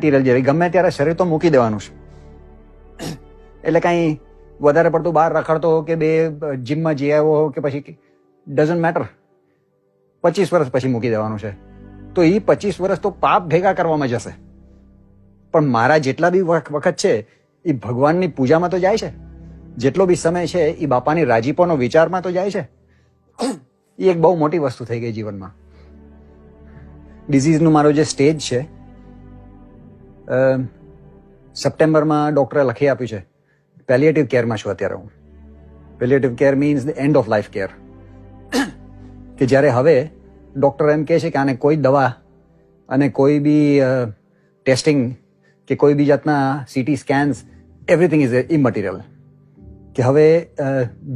Immaterial જેવી, ગમે ત્યારે શરીર તો મૂકી દેવાનું છે. એટલે કાંઈ વધારે પડતું બહાર રખડતો હો કે બે જીમમાં જઈ આવ્યો હો કે પછી ડઝન્ટ મેટર, 25 વર્ષ પછી મૂકી દેવાનું છે. તો એ 25 વર્ષ તો પાપ ભેગા કરવામાં જશે. પણ મારા જેટલા બી વખત છે એ ભગવાનની પૂજામાં તો જાય છે, જેટલો બી સમય છે એ બાપાની રાજીપોનો વિચારમાં તો જાય છે. એ એક બહુ મોટી વસ્તુ થઈ ગઈ જીવનમાં. ડિઝીઝનું મારો જે સ્ટેજ છે, સપ્ટેમ્બરમાં ડૉક્ટરે લખી આપ્યું છે, પેલિએટિવ કેરમાં છું અત્યારે હું. Palliative care means the end of life care. કે જ્યારે હવે ડૉક્ટર એમ કહે છે કે આને કોઈ દવા અને કોઈ બી ટેસ્ટિંગ કે કોઈ બી જાતના CT scans, everything is immaterial. કે હવે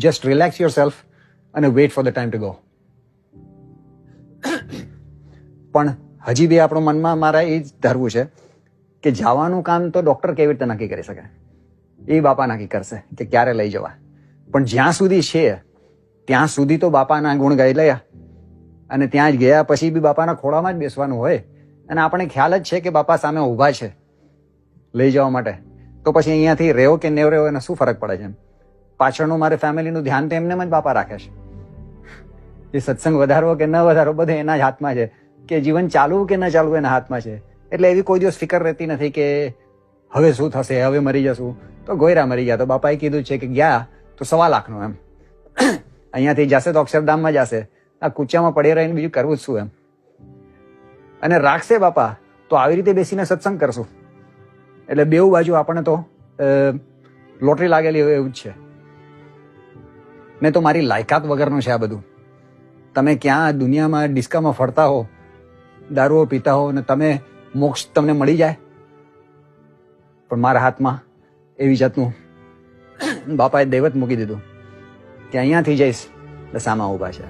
જસ્ટ રિલેક્સ યોર સેલ્ફ અને wait for the time to go. પણ હજી બી આપણો મનમાં મારા એ જ ધારવું છે કે જવાનું કામ તો ડૉક્ટર કેવી રીતે નક્કી કરી શકે, એ બાપા નક્કી કરશે કે ક્યારે લઈ જવા. પણ જ્યાં સુધી છે ત્યાં સુધી તો બાપાના ગુણ ગાઈ લયા, અને ત્યાં જ ગયા પછી બી બાપાના ખોળામાં જ બેસવાનું હોય. અને આપણે ખ્યાલ જ છે કે બાપા સામે ઊભા છે લઈ જવા માટે. તો પછી અહીંયાથી રહેવો કે ન રહેવો એને શું ફરક પડે છે? પાછળનું મારે ફેમિલીનું ધ્યાન તો એમને જ બાપા રાખે છે. એ સત્સંગ વધારવો કે ન વધારવો બધું એના જ હાથમાં છે, કે જીવન ચાલવું કે ન ચાલવું એના હાથમાં છે. એટલે એવી કોઈ દિવસ ફિકર રહેતી નથી કે હવે શું થશે, હવે મરી જશું. તો ગોયરા મરી ગયા તો બાપાએ કીધું છે કે ગયા તો 1.25 લાખનું એમ. અહીંયાથી જશે તો અક્ષરધામમાં જશે, આ કૂચામાં પડી રહીને બીજું કરવું જ શું એમ. અને રાખશે બાપા તો આવી રીતે બેસીને સત્સંગ કરશું. એટલે બેઉ બાજુ આપણને તો લોટરી લાગેલી હોય એવું જ છે. ને તો મારી લાયકાત વગરનું છે આ બધું. તમે ક્યાં દુનિયામાં ડિસ્કામાં ફરતા હો, દારૂઓ પીતા હો ને તમે મોક્ષ તમને મળી જાય, પણ મારા હાથમાં એવી જાતનું બાપાએ દૈવત મૂકી દીધું કે અહીંયાથી જઈશ એટલે સામા ઊભા છે.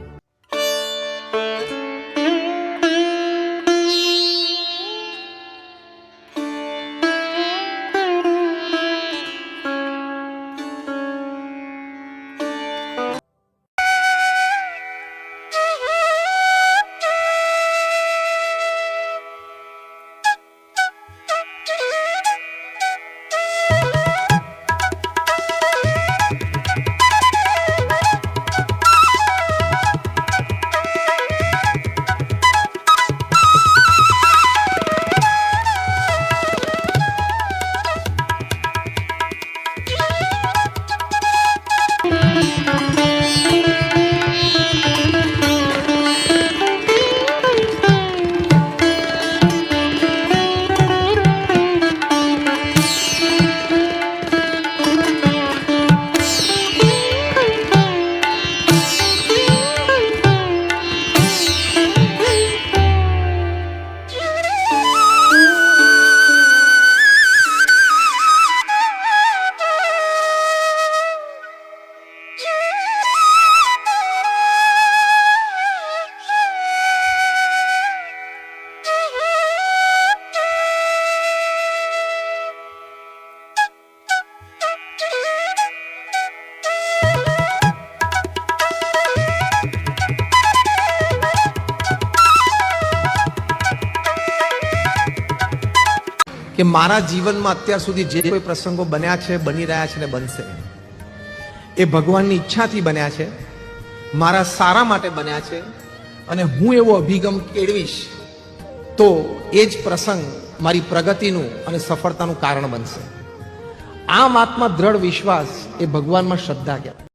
કે મારા જીવનમાં અત્યાર સુધી જે કોઈ પ્રસંગો બન્યા છે, બની રહ્યા છે ને બનશે, એ ભગવાનની ઈચ્છાથી બન્યા છે, મારા સારા માટે બન્યા છે. અને હું એવો અભિગમ કેળવીશ તો એ જ પ્રસંગ મારી પ્રગતિનું અને સફળતાનું કારણ બનશે. આ વાતમાં દ્રઢ વિશ્વાસ એ ભગવાનમાં શ્રદ્ધા કહેવાય.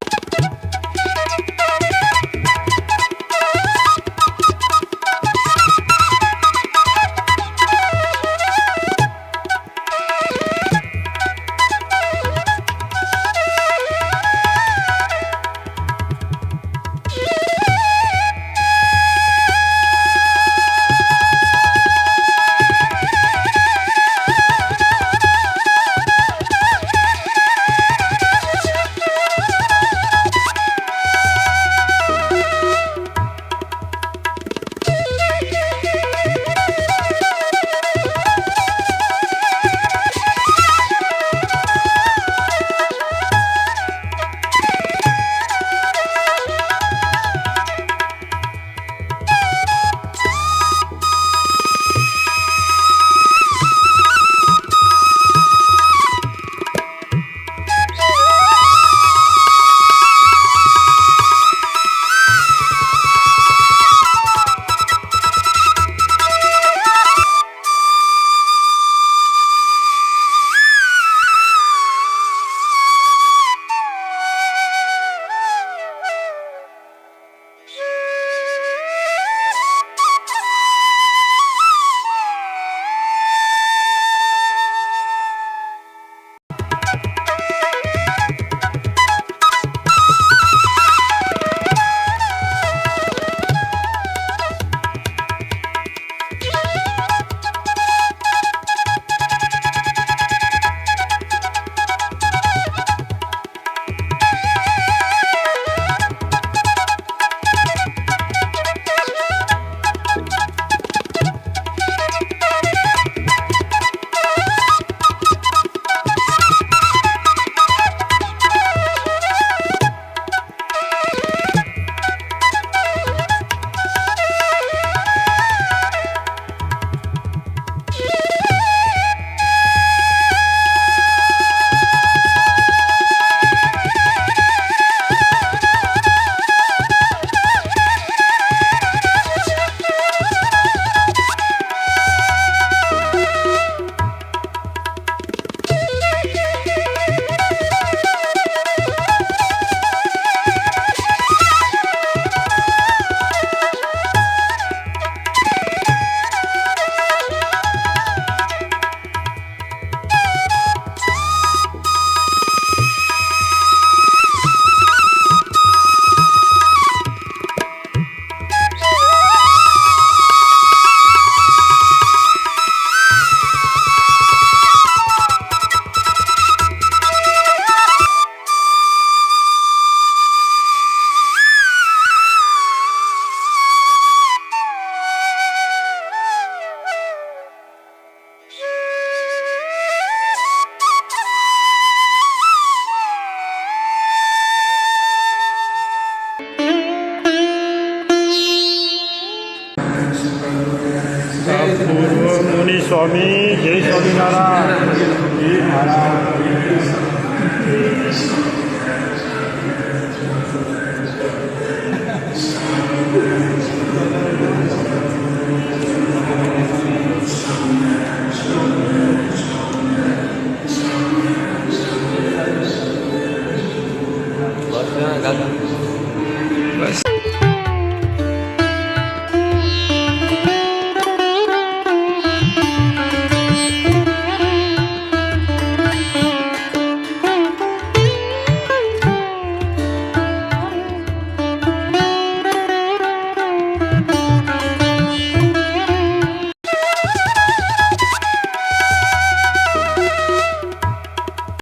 પૂર્વ મુનિ સ્વામી જય સ્વામિનારાયણ જય મહારાજ